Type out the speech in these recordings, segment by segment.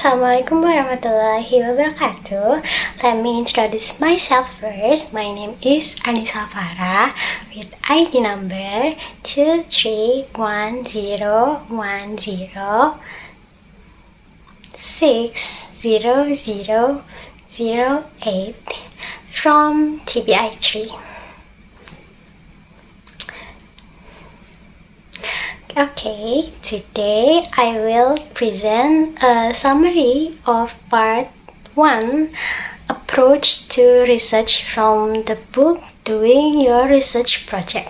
Assalamualaikum warahmatullahi wabarakatuh. Let me introduce myself first. My name is Anissa Farah with ID number 231060008 from TBI3. Okay, today I will present a summary of part 1, Approach to Research from the book Doing Your Research Project.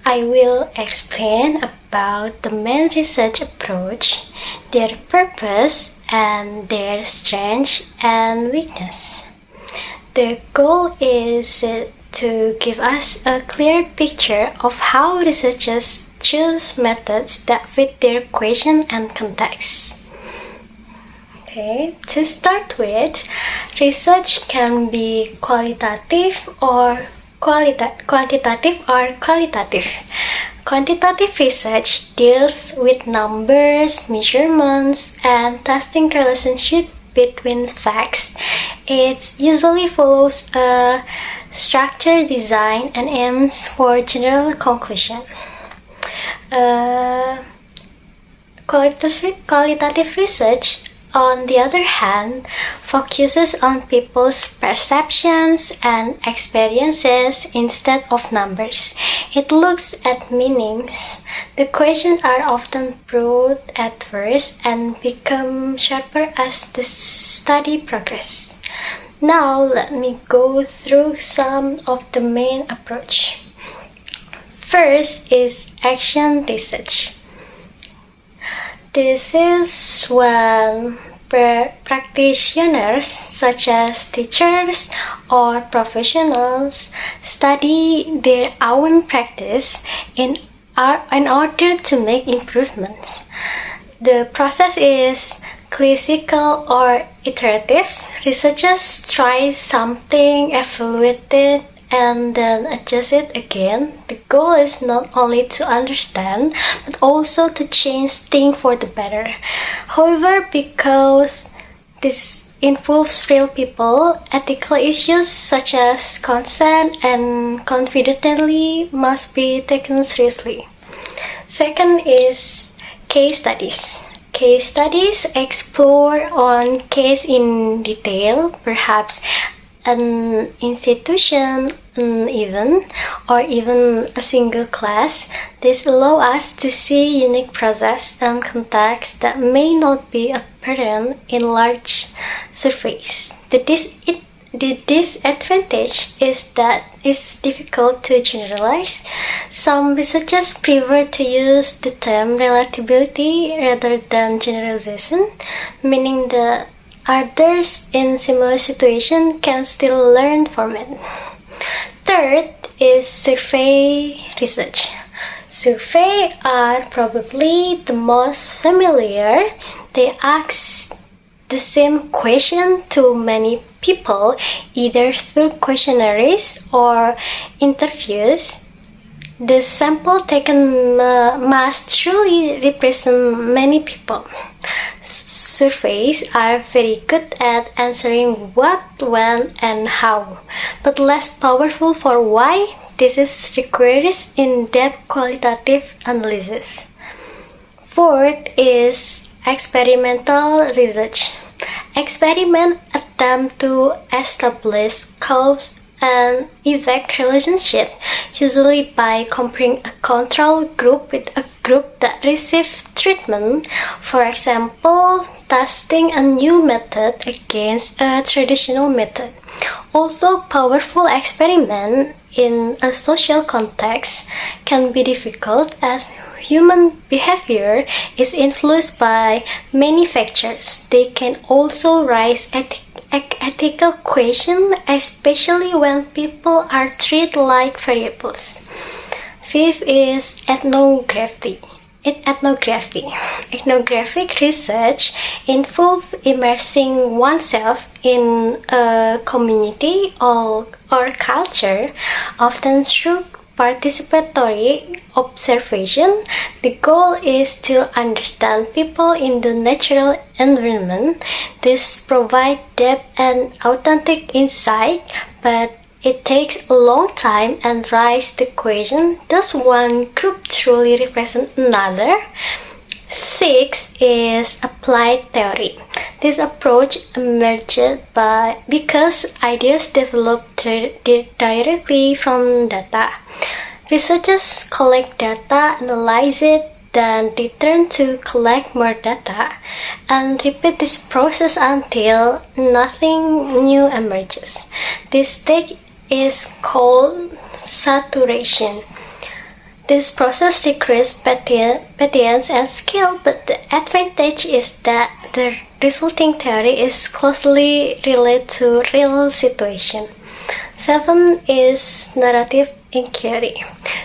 I will explain about the main research approach, their purpose, and their strengths and weakness. The goal is to give us a clear picture of how researchers choose methods that fit their question and context. Okay, to start with, research can be quantitative or qualitative. Quantitative research deals with numbers, measurements, and testing relationship between facts. It usually follows a structured design and aims for general conclusion. Qualitative research, on the other hand, focuses on people's perceptions and experiences instead of numbers. It looks at meanings. The questions are often broad at first and become sharper as the study progresses. Now let me go through some of the main approach. First is action research. This is when practitioners such as teachers or professionals study their own practice in order to make improvements. The process is classical or iterative. Researchers try something, evaluate it, and then adjust it again. The goal is not only to understand, but also to change things for the better. However, because this involves real people, ethical issues such as consent and confidentiality must be taken seriously. Second is case studies. Case studies explore on case in detail, perhaps an institution, an event, or even a single class. This allows us to see unique process and context that may not be apparent in large surveys. The disadvantage is that it's difficult to generalize. Some researchers prefer to use the term relatability rather than generalization, meaning that others in similar situations can still learn from it. Third is survey research. Surveys are probably the most familiar. They ask the same question to many people, either through questionnaires or interviews. The sample taken must truly represent many people. Surveys are very good at answering what, when, and how, but less powerful for why. This requires in-depth qualitative analysis. Fourth is experimental research. Experiments attempt to establish cause and effect relationship, usually by comparing a control group with a group that receives treatment. For example, testing a new method against a traditional method. Also, powerful experiments in a social context can be difficult as human behavior is influenced by many factors. They can also raise ethical questions, especially when people are treated like variables. Fifth is ethnography. Ethnographic research involves immersing oneself in a community or culture, often through participatory observation. The goal is to understand people in the natural environment. This provides depth and authentic insight, but it takes a long time and raises the question, does one group truly represent another? 6 is applied theory. This approach emerged because ideas developed directly from data. Researchers collect data, analyze it, then return to collect more data, and repeat this process until nothing new emerges. This stage is called saturation. This process requires patience and skill, but the advantage is that the resulting theory is closely related to real situation. 7 is narrative inquiry.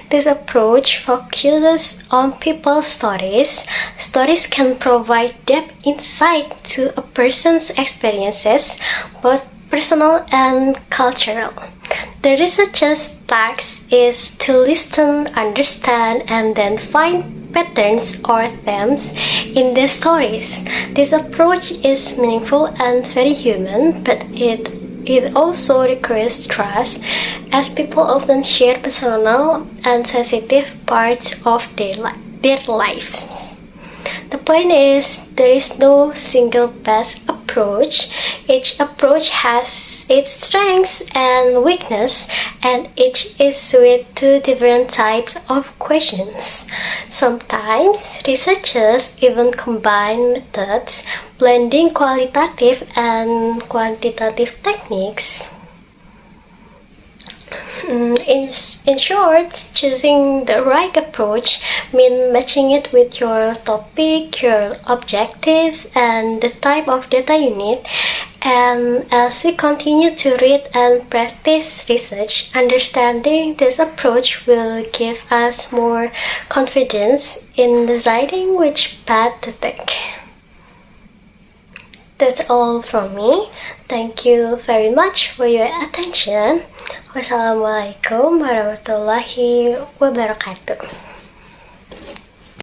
This approach focuses on people's stories. Stories can provide depth insight to a person's experiences, both personal and cultural. The researcher's task is to listen, understand, and then find patterns or themes in the stories. This approach is meaningful and very human, but it also requires trust, as people often share personal and sensitive parts of their lives. The point is, there is no single best approach. Each approach has its strengths and weakness, and each is suited to different types of questions. Sometimes researchers even combine methods, blending qualitative and quantitative techniques. In short, choosing the right approach means matching it with your topic, your objective, and the type of data you need. And as we continue to read and practice research, understanding this approach will give us more confidence in deciding which path to take. That's all from me. Thank you very much for your attention. Wassalamualaikum warahmatullahi wabarakatuh.